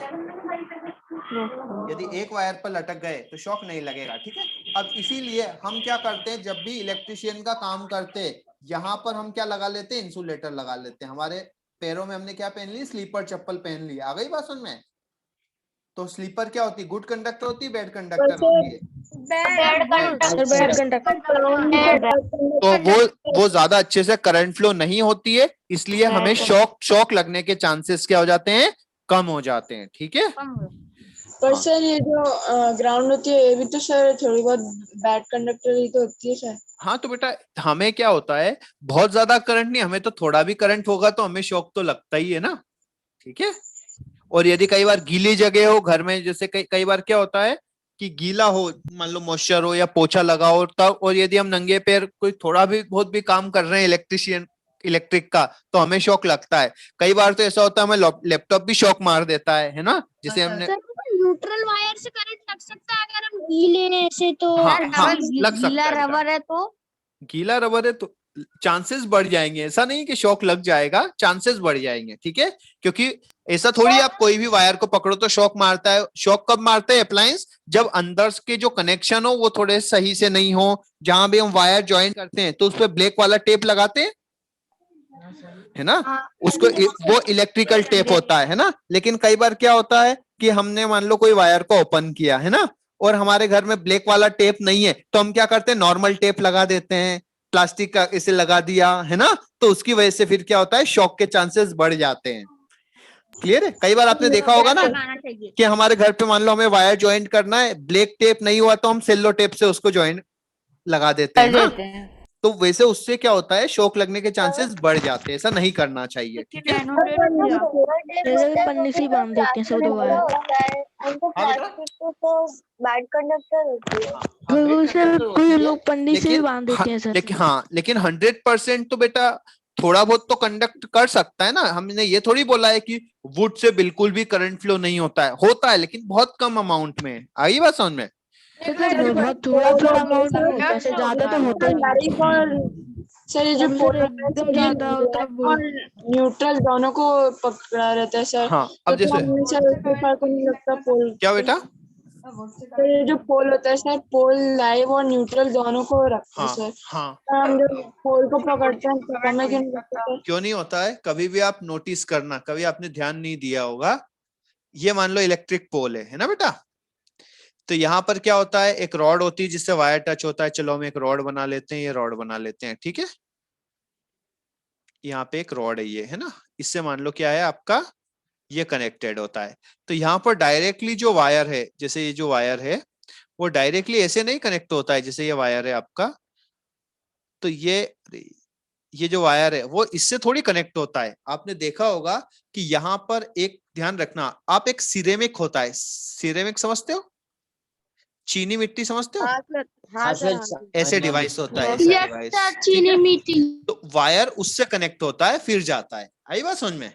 यदि एक वायर पर लटक गए तो शॉक नहीं लगेगा, ठीक है। अब इसीलिए हम क्या करते हैं, जब भी इलेक्ट्रिशियन का काम करते हैं, यहाँ पर हम क्या लगा लेते हैं, इंसुलेटर लगा लेते हैं। हमारे पैरों में हमने क्या पहन ली, स्लीपर चप्पल पहन ली। आ गई बात समझ में? तो स्लीपर क्या होती है, गुड कंडक्टर होती है, बैड कंडक्टर होती है? Bad conductor. तो वो ज्यादा अच्छे से करंट फ्लो नहीं होती है, इसलिए हमें शॉक लगने के चांसेस क्या हो जाते हैं, कम हो जाते हैं, ठीक है। पर सर ये जो ग्राउंड होती है ये भी तो सर थोड़ी बहुत बैड कंडक्टर ही तो होती है सर। हाँ तो बेटा हमें क्या होता है, बहुत ज्यादा करंट नहीं, हमें तो थोड़ा भी करंट होगा तो हमें शॉक तो लगता ही है ना, ठीक है। और यदि कई बार गीली जगह हो घर में, जैसे कई बार क्या होता है कि गीला हो, मान लो मॉइस्चर हो या पोछा लगा हो तब, और यदि हम नंगे पैर कोई थोड़ा भी बहुत भी काम कर रहे हैं इलेक्ट्रिक का, तो हमें शॉक लगता है। कई बार तो ऐसा होता है हमें लैपटॉप भी शॉक मार देता है ना, जैसे हमने न्यूट्रल वायर से करंट लग सकता है अगर हम गीले हैं ऐसे तो। हाँ, लग सकता गीला है। रबर है तो गीला रबर है तो चांसेस बढ़ जाएंगे, ऐसा नहीं कि शॉक लग जाएगा, चांसेस बढ़ जाएंगे, ठीक है। क्योंकि ऐसा थोड़ी आप कोई भी वायर को पकड़ो तो शॉक मारता है। शॉक कब मारते हैं अप्लायंस, जब अंदर के जो कनेक्शन हो वो थोड़े सही से नहीं हो। जहां भी हम वायर ज्वाइन करते हैं तो उस पर ब्लैक वाला टेप लगाते हैं, है ना, उसको वो इलेक्ट्रिकल टेप होता है ना। लेकिन कई बार क्या होता है कि हमने मान लो कोई वायर को ओपन किया है ना, और हमारे घर में ब्लैक वाला टेप नहीं है, तो हम क्या करते हैं, नॉर्मल टेप लगा देते हैं, प्लास्टिक का इसे लगा दिया है ना, तो उसकी वजह से फिर क्या होता है, शॉक के चांसेस बढ़ जाते हैं। क्लियर है? कई बार आपने देखा होगा ना कि हमारे घर पे मान लो हमें वायर ज्वाइंट करना है, ब्लैक टेप नहीं हुआ तो हम सेलो टेप से उसको ज्वाइंट लगा देते हैं ना, तो वैसे उससे क्या होता है, शॉक लगने के चांसेस बढ़ जाते हैं। ऐसा नहीं करना चाहिए, ठीक है। पन्नी से बांध देते हैं सब दो वायर। बैड कंडक्टर होती है। कोई लोग पन्नी से भी बांध देते हैं सर। लेकिन 100% तो बेटा थोड़ा बहुत तो कंडक्ट कर सकता है ना। हमने ये थोड़ी बोला है कि वुड से बिल्कुल भी करंट फ्लो नहीं होता है, लेकिन बहुत कम अमाउंट में। आई बात समझ में? बहुत थोड़ा अमाउंट में, ऐसे ज्यादा तो होता ही नहीं। सर ये जो पोल एकदम ज्यादा होता है और न्यूट्रल दोनों को पकड़ा रहता है सर। हाँ, अब तो जैसे सर उसके फर्क नहीं लगता पोल। क्या बेटा? तो ये जो पोल होता है सर, पोल लाइव और न्यूट्रल दोनों को रखता है सर। हाँ, हम जब पोल को पकड़ते हैं तो हमें क्यों नहीं लगता सर? क्यों नहीं होता है? कभी भी आप नोटिस करना, कभी आपने ध्यान नहीं दिया होगा। ये मान लो इलेक्ट्रिक पोल है ना बेटा, तो यहाँ पर क्या होता है, एक रॉड होती है जिससे वायर टच होता है। चलो हम एक रॉड बना लेते हैं, ये रॉड बना लेते हैं, ठीक है। यहाँ पे एक रॉड है ये, है ना, इससे मान लो क्या है आपका, ये कनेक्टेड होता है। तो यहाँ पर डायरेक्टली जो वायर है, जैसे ये जो वायर है वो डायरेक्टली ऐसे नहीं कनेक्ट होता है जैसे ये वायर है आपका, तो ये जो वायर है वो इससे थोड़ी कनेक्ट होता है। आपने देखा होगा कि यहाँ पर एक ध्यान रखना, आप एक सिरेमिक होता है, सिरेमिक समझते हो, चीनी मिट्टी समझते हो, ऐसे डिवाइस होता है, ऐसा डिवाइस, चीनी मिट्टी। तो वायर उससे कनेक्ट होता है फिर जाता है। आई बात समझ में?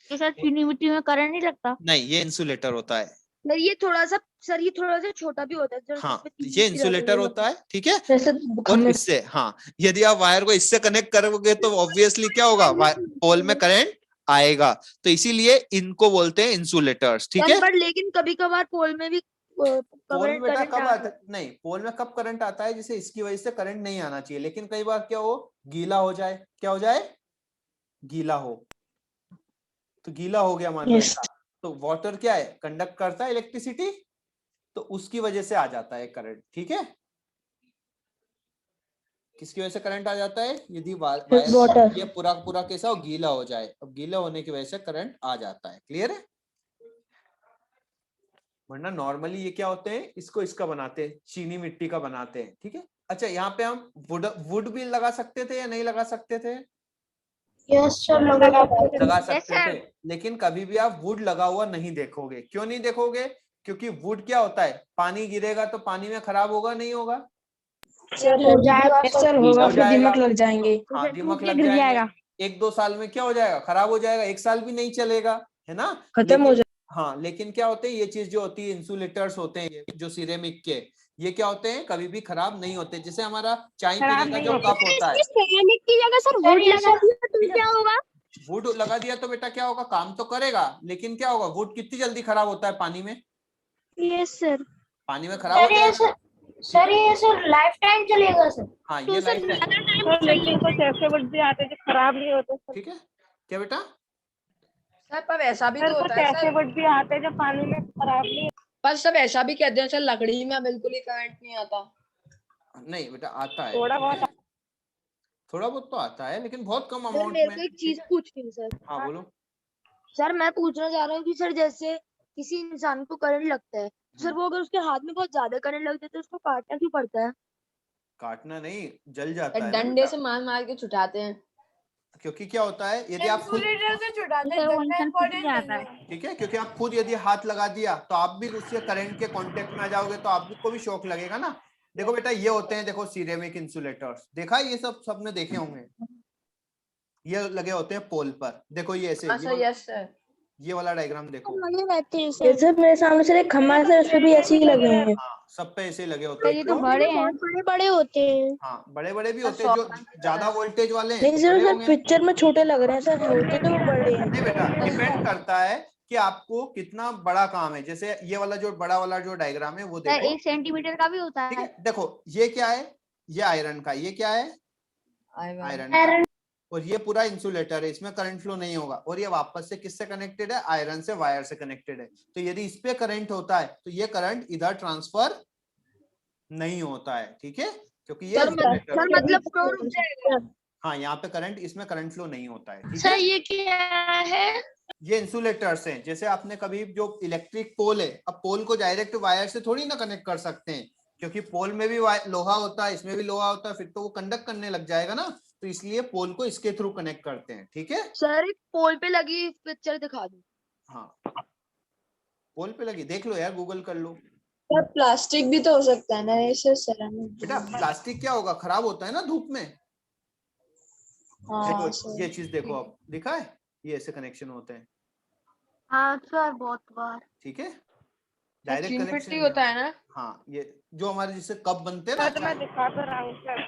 चीनी मिट्टी में करंट नहीं लगता। नहीं, ये इंसुलेटर होता है। ये थोड़ा सा सर ये थोड़ा सा छोटा भी होता है सर, हाँ, इसमें तीन ये चीजें इंसुलेटर रहती होता है, ठीक है। जैसे और खम्भे इससे, हाँ, यदि आप वायर को इससे कनेक्ट करोगे तो ऑब्वियसली क्या होगा, पोल में करंट आएगा। तो इसीलिए इनको बोलते हैं इंसुलेटर्स, ठीक है। पर लेकिन कभी कभार पोल में भी पोल में बेटा करंट कब आता आता है? नहीं, पोल में कब करंट आता है, जिसे इसकी वजह से करंट नहीं आना चाहिए, लेकिन कई बार क्या हो, गीला हो जाए। क्या हो जाए? गीला हो। तो गीला हो गया मान लो Yes. ऐसा, तो वाटर क्या है, कंडक्ट करता है इलेक्ट्रिसिटी, तो उसकी वजह से आ जाता है करंट, ठीक है। किसकी वजह से करंट आ जाता है? यदि वायर water. ये पूरा पूरा कैसा हो, गीला हो जाए। अब गीला होने की वजह से करंट आ जाता है। क्लियर है? वरना नॉर्मली ये क्या होते हैं, इसको इसका बनाते हैं, चीनी मिट्टी का बनाते हैं, ठीक है। अच्छा, यहाँ पे हम वुड भी लगा सकते थे या नहीं लगा सकते थे? यस सर, लगा सकते थे, लेकिन कभी भी आप वुड लगा हुआ नहीं देखोगे। क्यों नहीं देखोगे? क्योंकि वुड क्या होता है, पानी गिरेगा तो पानी में खराब होगा, नहीं होगा? सर होगा, हो फिर जाएगा। दीमक लग जाएंगे। हाँ, दीमक लग जाएगा। 1-2 साल में क्या हो जाएगा, खराब हो जाएगा, 1 साल भी नहीं चलेगा, है ना। खत्म हो हाँ, लेकिन क्या होते हैं, ये चीज जो होती है, इंसुलेटर्स होते हैं, ये जो सिरेमिक के, ये क्या होते हैं, कभी भी खराब नहीं होते। जैसे हमारा चाय पीने का जो कप होता है, सिरेमिक की जगह सर वुड लगा दिया तो क्या होगा? वुड लगा दिया तो बेटा क्या होगा, काम तो करेगा, लेकिन क्या होगा, वुड कितनी जल्दी खराब होता है पानी में। Yes sir. पानी में खराब होता है। सर ये सर लाइफ टाइम चलेगा सर। हाँ, तो ये सर लाइफ ज्यादा टाइम, टाइम लेकिन कुछ ऐसे वुड भी आते हैं जो खराब नहीं होते। ठीक है। क्या बेटा? सर पर ऐसा भी तो होता है ऐसे सर, वुड भी आते हैं जो पानी में खराब नहीं। पर सब ऐसा भी कहते हैं सर लकड़ी में बिल्कुल ही करंट नहीं आता। नहीं बेटा, आता है, थोड़ा बहुत। ठीक है? थोड़ा बहुत तो आता है, लेकिन बहुत कम सर अमाउंट मेरे में। को एक चीज पूछनी है सर। हाँ बोलो। सर मैं पूछना चाह रहा हूँ कि सर जैसे किसी इंसान को करंट लगता है, सर वो अगर उसके हाथ में बहुत ज्यादा करंट लग जाता है तो उसको काटना क्यों पड़ता है? काटना नहीं, जल जाता है ना डंडे बेटा। से मार मार के छुटाते हैं। क्योंकि क्या होता है, यदि आप खुद, से छुटाते हैं, ठीक है, क्योंकि आप खुद यदि हाथ लगा दिया तो आप भी उससे करंट के कांटेक्ट में आ जाओगे, तो आपको भी शॉक लगेगा ना। देखो बेटा, ये होते हैं, देखो सिरेमिक इंसुलेटर्स, देखा है, ये सब सबने देखे होंगे। ये लगे होते हैं पोल पर, देखो ये ऐसे, हाँ सर, यस सर। ये वाला डायग्राम देखो। जैसे मेरे सामने से एक खम्भा है, उस पे भी ऐसे ही लगे हैं। हाँ, सब पे ऐसे लगे होते हैं। ये तो बड़े हैं। बड़े बड़े होते हैं। हाँ, बड़े बड़े भी होते हैं, जो ज्यादा वोल्टेज वाले हैं नहीं तो सर, बड़े सर होंगे। पिक्चर में छोटे लग रहे हैं सर, होते तो वो बड़े हैं। नहीं बेटा, डिपेंड करता है कि आपको कितना बड़ा काम है। जैसे ये वाला जो बड़ा वाला जो डायग्राम है वो देखो, 1 सेंटीमीटर का भी होता ठीक है। है। देखो ये क्या है, ये आयरन का, ये क्या है, आयरन का, और ये पूरा इंसुलेटर है, इसमें करंट फ्लो नहीं होगा। और ये वापस से किससे कनेक्टेड है, आयरन से, वायर से कनेक्टेड है। तो यदि इस पे करंट होता है तो ये करंट इधर ट्रांसफर नहीं होता है, ठीक है, क्योंकि ये इंसुलेटर है। मतलब हाँ, यहाँ पे करंट, इसमें करंट फ्लो नहीं होता है, ठीक सर है। ये क्या है? ये इंसुलेटर्स हैं। जैसे आपने कभी जो इलेक्ट्रिक पोल है, अब पोल को डायरेक्ट वायर से थोड़ी ना कनेक्ट कर सकते हैं, क्योंकि पोल में भी लोहा होता है, इसमें भी लोहा होता है, फिर तो वो कंडक्ट करने लग जाएगा ना। तो इसलिए पोल को इसके थ्रू कनेक्ट करते हैं, ठीक है। सर एक पोल पे लगी पिक्चर दिखा दो। हाँ, पोल पे लगी, देख लो यार, गूगल कर लो सर प्लास्टिक भी तो हो सकता है ना, ऐसे सेरामिक। बेटा। प्लास्टिक क्या होगा, खराब होता है ना धूप में। हाँ देखो सर। ये चीज देखो, अब दिखा है, ये ऐसे कनेक्शन होते हैं, हाँ सर बहुत बार। ठीक है, डायरेक्ट चिनपट्टी कनेक्शन होता है ना। हाँ, ये जो हमारे जिससे कप बनते हैं ना, मैं दिखा तो रहा हूँ सर।